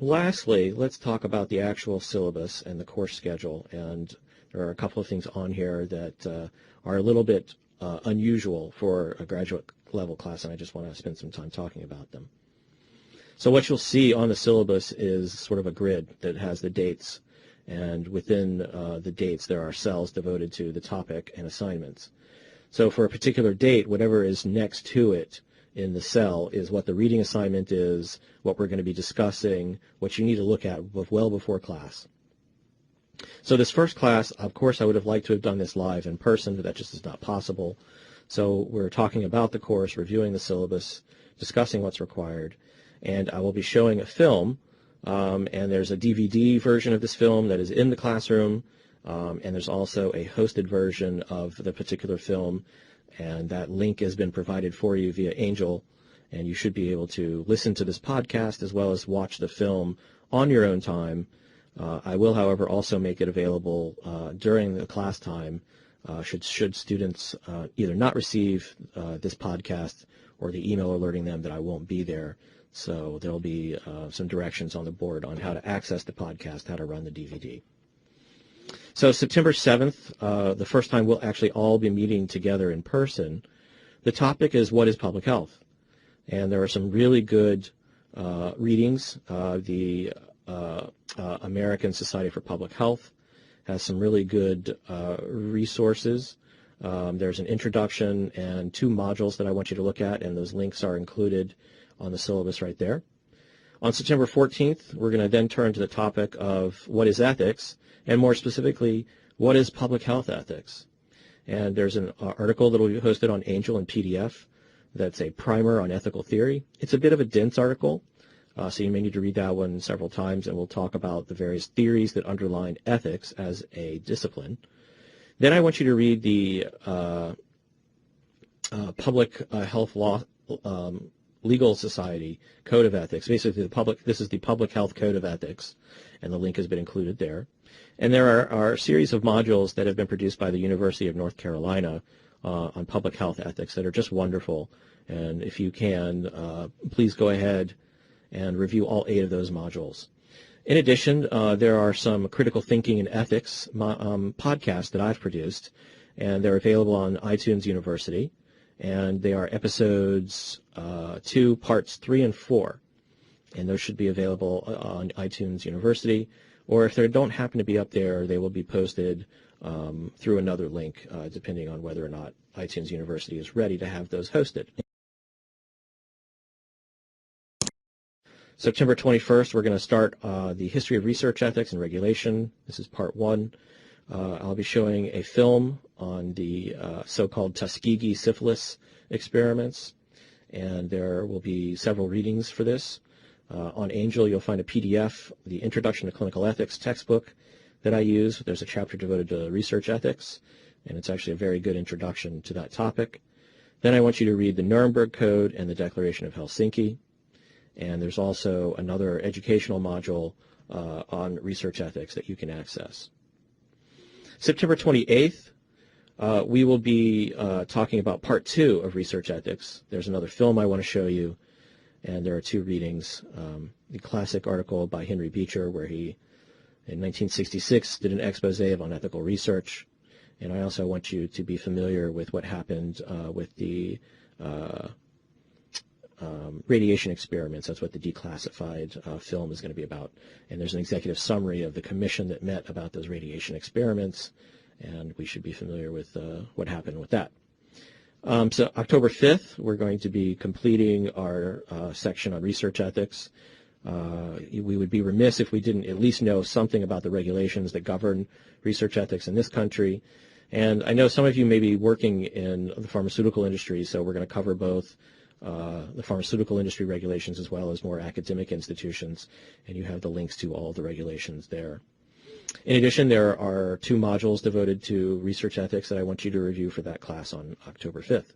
Lastly, let's talk about the actual syllabus and the course schedule. And there are a couple of things on here that are a little bit unusual for a graduate level class, and I just want to spend some time talking about them. So what you'll see on the syllabus is sort of a grid that has the dates, and within the dates there are cells devoted to the topic and assignments. So for a particular date, whatever is next to it in the cell is what the reading assignment is, what we're going to be discussing, what you need to look at well before class. So this first class, of course, I would have liked to have done this live in person, but that just is not possible. So we're talking about the course, reviewing the syllabus, discussing what's required, and I will be showing a film, and there's a DVD version of this film that is in the classroom, and there's also a hosted version of the particular film, and that link has been provided for you via Angel, and you should be able to listen to this podcast as well as watch the film on your own time. I will, however, also make it available during the class time should students either not receive this podcast or the email alerting them that I won't be there. So there'll be some directions on the board on how to access the podcast, how to run the DVD. So September 7th, the first time we'll actually all be meeting together in person. The topic is what is public health? And there are some really good readings. The American Society for Public Health has some really good resources. There's an introduction and 2 modules that I want you to look at, and those links are included on the syllabus right there. On September 14th, we're going to then turn to the topic of what is ethics, and more specifically, what is public health ethics? And there's an article that will be hosted on Angel in PDF that's a primer on ethical theory. It's a bit of a dense article, so you may need to read that one several times, and we'll talk about the various theories that underline ethics as a discipline. Then I want you to read the Public Health Law Legal Society Code of Ethics. Basically, this is the Public Health Code of Ethics, and the link has been included there. And there are a series of modules that have been produced by the University of North Carolina on public health ethics that are just wonderful. And if you can, please go ahead and review all 8 of those modules. In addition, there are some critical thinking and ethics podcasts that I've produced, and they're available on iTunes University. And they are episodes 2, parts 3 and 4. And those should be available on iTunes University. Or if they don't happen to be up there, they will be posted through another link, depending on whether or not iTunes University is ready to have those hosted. September 21st, we're going to start the history of research ethics and regulation. This is part 1. I'll be showing a film on the so-called Tuskegee syphilis experiments, and there will be several readings for this. On Angel, you'll find a PDF, the Introduction to Clinical Ethics textbook that I use. There's a chapter devoted to research ethics, and it's actually a very good introduction to that topic. Then I want you to read the Nuremberg Code and the Declaration of Helsinki. And there's also another educational module on research ethics that you can access. September 28th, we will be talking about part 2 of research ethics. There's another film I want to show you, and there are 2 readings. The classic article by Henry Beecher, where he, in 1966, did an expose of unethical research. And I also want you to be familiar with what happened with the radiation experiments. That's what the declassified film is going to be about. And there's an executive summary of the commission that met about those radiation experiments, and we should be familiar with what happened with that. So October 5th, we're going to be completing our section on research ethics. We would be remiss if we didn't at least know something about the regulations that govern research ethics in this country. And I know some of you may be working in the pharmaceutical industry, so we're going to cover both the pharmaceutical industry regulations as well as more academic institutions, and you have the links to all the regulations there. In addition, there are 2 modules devoted to research ethics that I want you to review for that class on October 5th.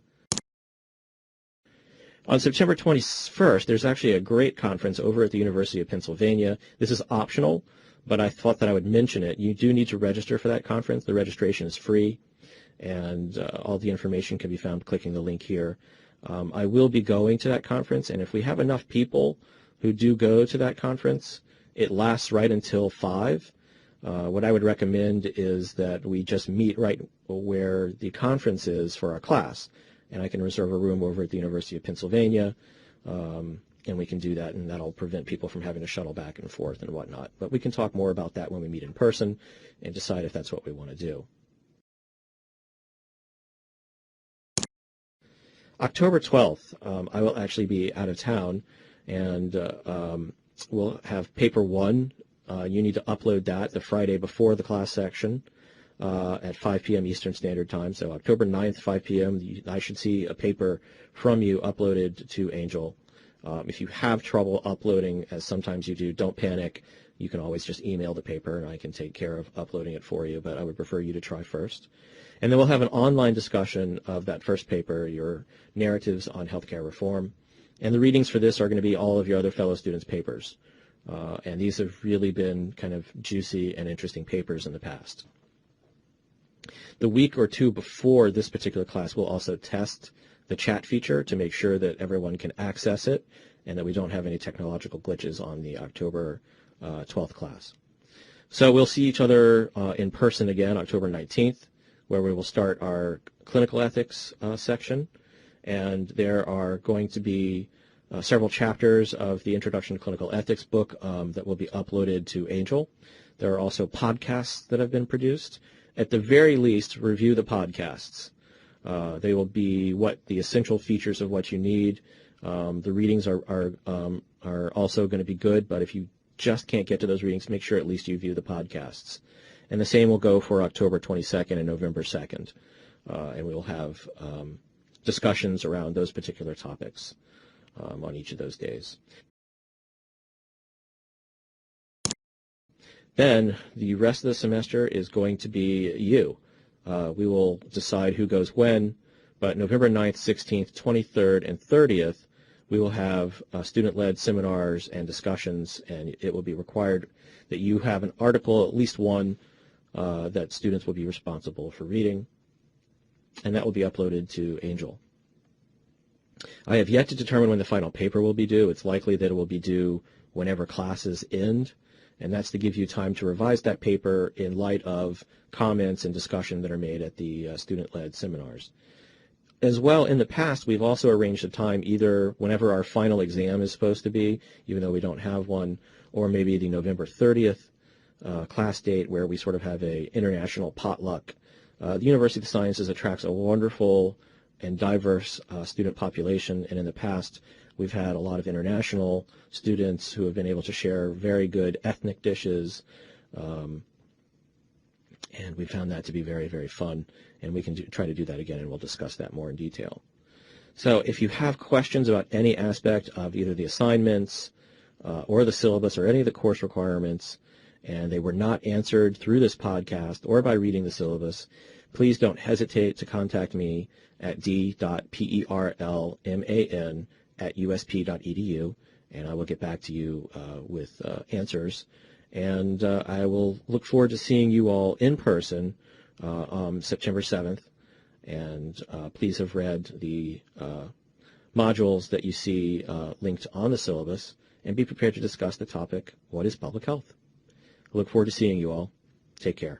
On September 21st, there's actually a great conference over at the University of Pennsylvania. This is optional, but I thought that I would mention it. You do need to register for that conference. The registration is free, and all the information can be found clicking the link here. I will be going to that conference, and if we have enough people who do go to that conference, It lasts right until 5. What I would recommend is that we just meet right where the conference is for our class, and I can reserve a room over at the University of Pennsylvania, and we can do that, and that'll prevent people from having to shuttle back and forth and whatnot. But we can talk more about that when we meet in person and decide if that's what we want to do. October 12th, I will actually be out of town, and we'll have paper 1. You need to upload that the Friday before the class section at 5 p.m. Eastern Standard Time. So October 9th, 5 p.m., I should see a paper from you uploaded to Angel. If you have trouble uploading, as sometimes you do, don't panic. You can always just email the paper, and I can take care of uploading it for you, but I would prefer you to try first. And then we'll have an online discussion of that first paper, your narratives on healthcare reform. And the readings for this are going to be all of your other fellow students' papers. And these have really been kind of juicy and interesting papers in the past. The week or two before this particular class, we'll also test the chat feature to make sure that everyone can access it and that we don't have any technological glitches on the October 12th class. So we'll see each other in person again October 19th, where we will start our clinical ethics section. And there are going to be several chapters of the Introduction to Clinical Ethics book that will be uploaded to Angel. There are also podcasts that have been produced. At the very least, review the podcasts. They will be the essential features of what you need. The readings are also going to be good, but if you just can't get to those readings, make sure at least you view the podcasts. And the same will go for October 22nd and November 2nd. And we will have discussions around those particular topics on each of those days. Then the rest of the semester is going to be you. We will decide who goes when, but November 9th, 16th, 23rd, and 30th, we will have student-led seminars and discussions, and it will be required that you have an article, at least one, that students will be responsible for reading, and that will be uploaded to Angel. I have yet to determine when the final paper will be due. It's likely that it will be due whenever classes end, and that's to give you time to revise that paper in light of comments and discussion that are made at the student-led seminars. As well, in the past, we've also arranged a time either whenever our final exam is supposed to be, even though we don't have one, or maybe the November 30th class date where we sort of have an international potluck. The University of the Sciences attracts a wonderful and diverse student population, and in the past we've had a lot of international students who have been able to share very good ethnic dishes, and we found that to be very, very fun, and we can try to do that again, and we'll discuss that more in detail. So if you have questions about any aspect of either the assignments or the syllabus or any of the course requirements, and they were not answered through this podcast or by reading the syllabus, please don't hesitate to contact me at d.perlman@usp.edu, and I will get back to you with answers. And I will look forward to seeing you all in person on September 7th. And please have read the modules that you see linked on the syllabus, and be prepared to discuss the topic, what is public health? I look forward to seeing you all. Take care.